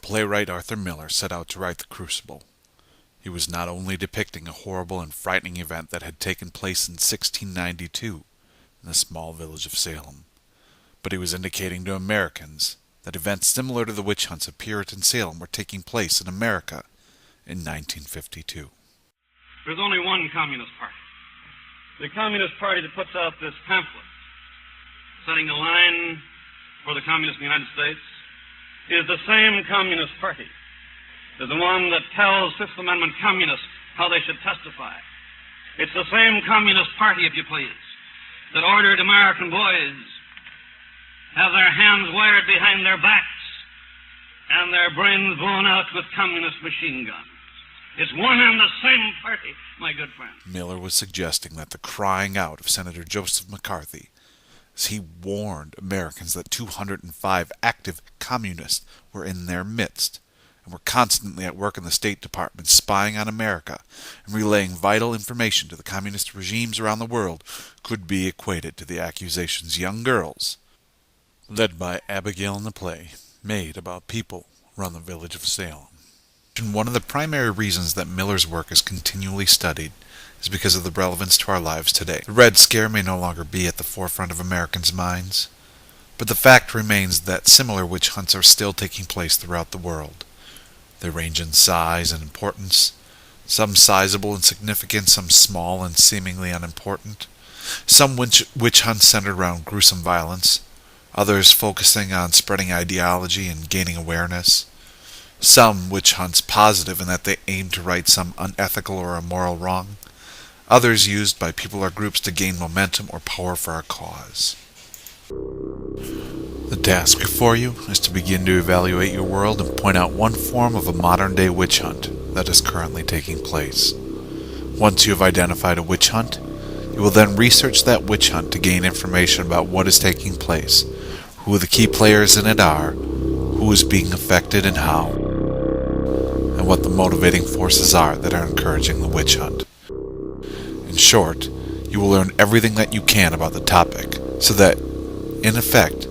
playwright Arthur Miller set out to write The Crucible, he was not only depicting a horrible and frightening event that had taken place in 1692 in the small village of Salem, but he was indicating to Americans that events similar to the witch hunts of Puritan Salem were taking place in America in 1952. There's only one Communist Party. The Communist Party that puts out this pamphlet, setting the line for the Communists in the United States, is the same Communist Party as the one that tells Fifth Amendment communists how they should testify. It's the same Communist Party, if you please, that ordered American boys have their hands wired behind their backs and their brains blown out with communist machine guns. It's one and the same party, my good friend. Miller was suggesting that the crying out of Senator Joseph McCarthy, as he warned Americans that 205 active communists were in their midst and were constantly at work in the State Department spying on America and relaying vital information to the communist regimes around the world, could be equated to the accusations young girls, led by Abigail in the play, made about people around the village of Salem. And one of the primary reasons that Miller's work is continually studied is because of the relevance to our lives today. The Red Scare may no longer be at the forefront of Americans' minds, but the fact remains that similar witch hunts are still taking place throughout the world. They range in size and importance, some sizable and significant, some small and seemingly unimportant. Some witch hunts centered around gruesome violence, others focusing on spreading ideology and gaining awareness. Some witch hunts positive in that they aim to right some unethical or immoral wrong, others used by people or groups to gain momentum or power for a cause. The task before you is to begin to evaluate your world and point out one form of a modern-day witch hunt that is currently taking place. Once you have identified a witch hunt, you will then research that witch hunt to gain information about what is taking place, who the key players in it are, who is being affected and how, and what the motivating forces are that are encouraging the witch hunt. In short, you will learn everything that you can about the topic, so that, in effect,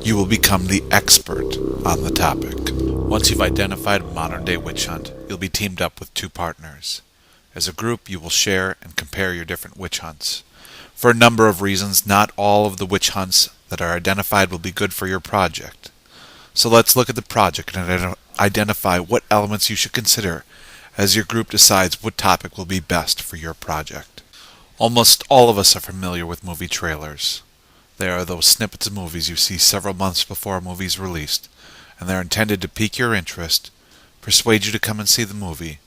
you will become the expert on the topic. Once you've identified a modern-day witch hunt, you'll be teamed up with two partners. As a group, you will share and compare your different witch hunts. For a number of reasons, not all of the witch hunts that are identified will be good for your project. So let's look at the project and identify what elements you should consider as your group decides what topic will be best for your project. Almost all of us are familiar with movie trailers. They are those snippets of movies you see several months before a movie is released, and they're intended to pique your interest, persuade you to come and see the movie,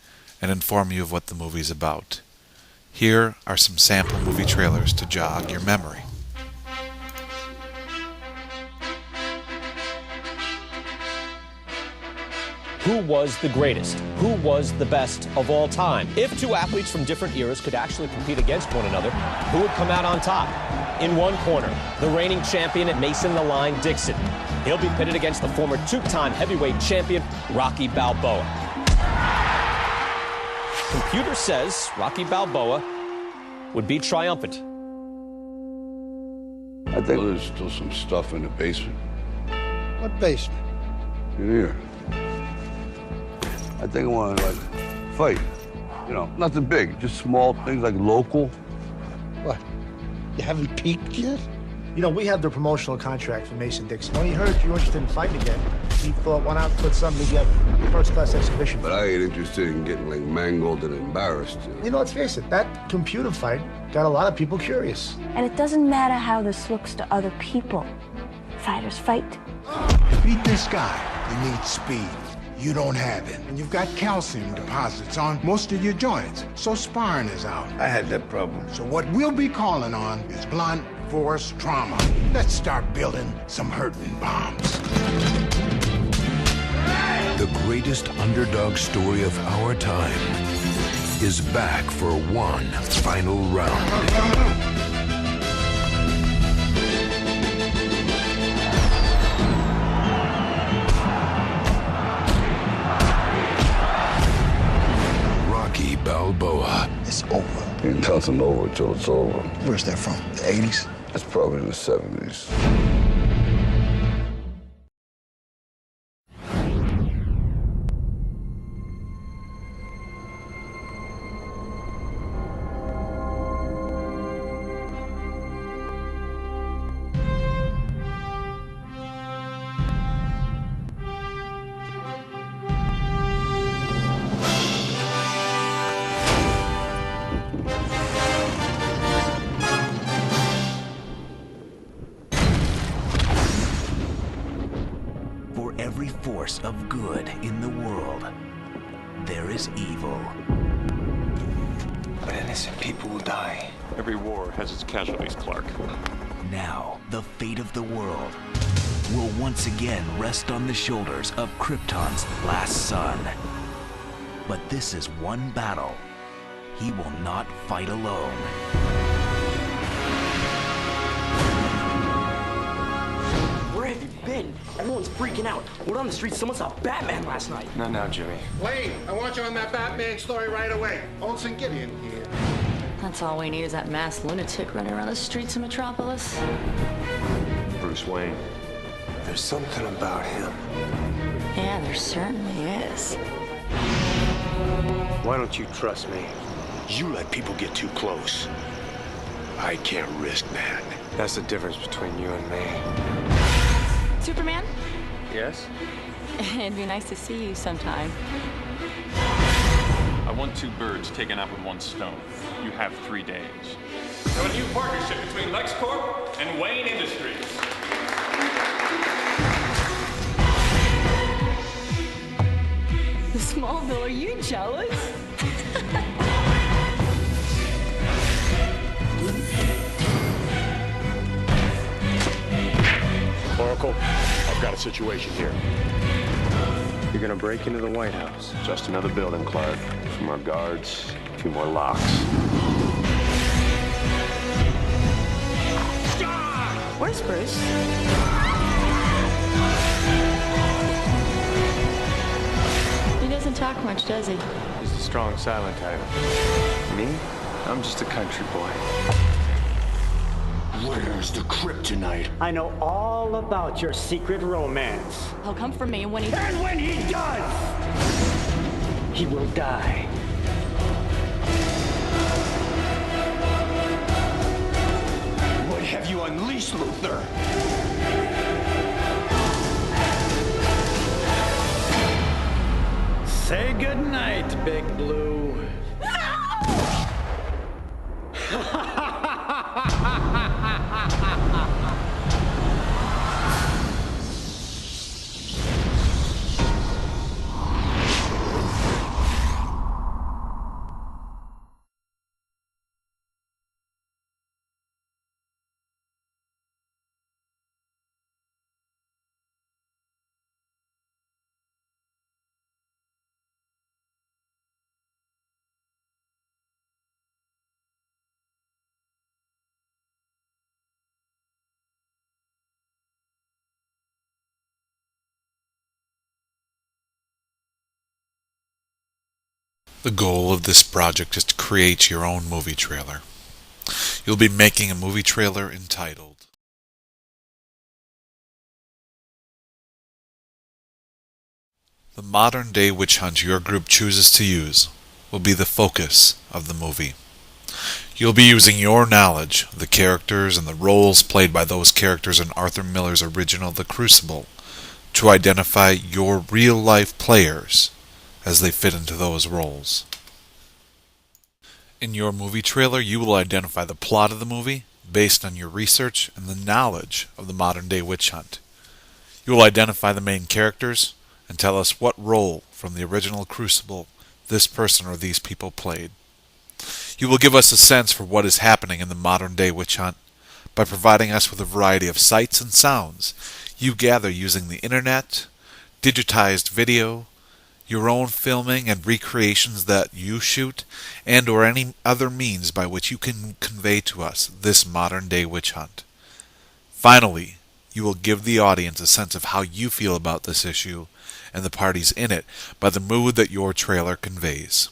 and inform you of what the movie is about. Here are some sample movie trailers to jog your memory. Who was the greatest? Who was the best of all time? If two athletes from different eras could actually compete against one another, who would come out on top? In one corner, the reigning champion at Mason the Line Dixon. He'll be pitted against the former two-time heavyweight champion, Rocky Balboa. Computer says Rocky Balboa would be triumphant. I think there's still some stuff in the basement. What basement? In here. I think I want to, fight. You know, nothing big, just small things like local. What? You haven't peeked yet? You know, we have the promotional contract for Mason Dixon. When he heard you were interested in fighting again, he thought, why not put something together? First-class exhibition. But I ain't interested in getting, mangled and embarrassed. You know, let's face it, that computer fight got a lot of people curious. And it doesn't matter how this looks to other people. Fighters fight. To beat this guy, you need speed. You don't have it. And you've got calcium deposits on most of your joints, so sparring is out. I had that problem. So what we'll be calling on is blunt force trauma. Let's start building some hurting bombs. The greatest underdog story of our time is back for one final round. Balboa. It's over. Ain't nothing over till it's over. Where's that from? The 80s? That's probably in the 70s. of good in the world, there is evil. But innocent people will die. Every war has its casualties, Clark. Now, the fate of the world will once again rest on the shoulders of Krypton's last son. But this is one battle he will not fight alone. Where have you been? Everyone's freaking out. We're on the street. Someone saw Batman last night. Not now, Jimmy. Wait, I want you on that Batman story right away. Olsen, get in here. That's all we need is that masked lunatic running around the streets of Metropolis. Bruce Wayne. There's something about him. Yeah, there certainly is. Why don't you trust me? You let people get too close. I can't risk that. That's the difference between you and me. Superman? Yes? It'd be nice to see you sometime. I want 2 birds taken out with 1 stone. You have 3 days. So a new partnership between LexCorp and Wayne Industries. Smallville, are you jealous? Oracle, I've got a situation here. You're gonna break into the White House. Just another building, Clark. A few more guards, a few more locks. Where's Bruce? He doesn't talk much, does he? He's a strong, silent type. Me? I'm just a country boy. Where's the kryptonite? I know all about your secret romance. He'll come for me when he... And when he does, he will die. What have you unleashed, Luthor? Say goodnight, Big Blue. The goal of this project is to create your own movie trailer. You'll be making a movie trailer entitled The Modern Day Witch Hunt your group chooses to use will be the focus of the movie. You'll be using your knowledge of the characters and the roles played by those characters in Arthur Miller's original The Crucible to identify your real-life players as they fit into those roles. In your movie trailer, you will identify the plot of the movie based on your research and the knowledge of the modern-day witch hunt. You will identify the main characters and tell us what role from the original Crucible this person or these people played. You will give us a sense for what is happening in the modern-day witch hunt by providing us with a variety of sights and sounds you gather using the internet, digitized video, your own filming and recreations that you shoot, and or any other means by which you can convey to us this modern-day witch hunt. Finally, you will give the audience a sense of how you feel about this issue and the parties in it by the mood that your trailer conveys.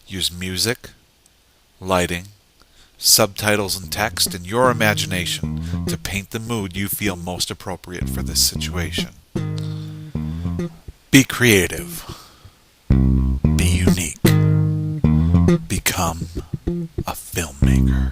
Use music, lighting, subtitles and text, and your imagination to paint the mood you feel most appropriate for this situation. Be creative. Be unique. Become a filmmaker.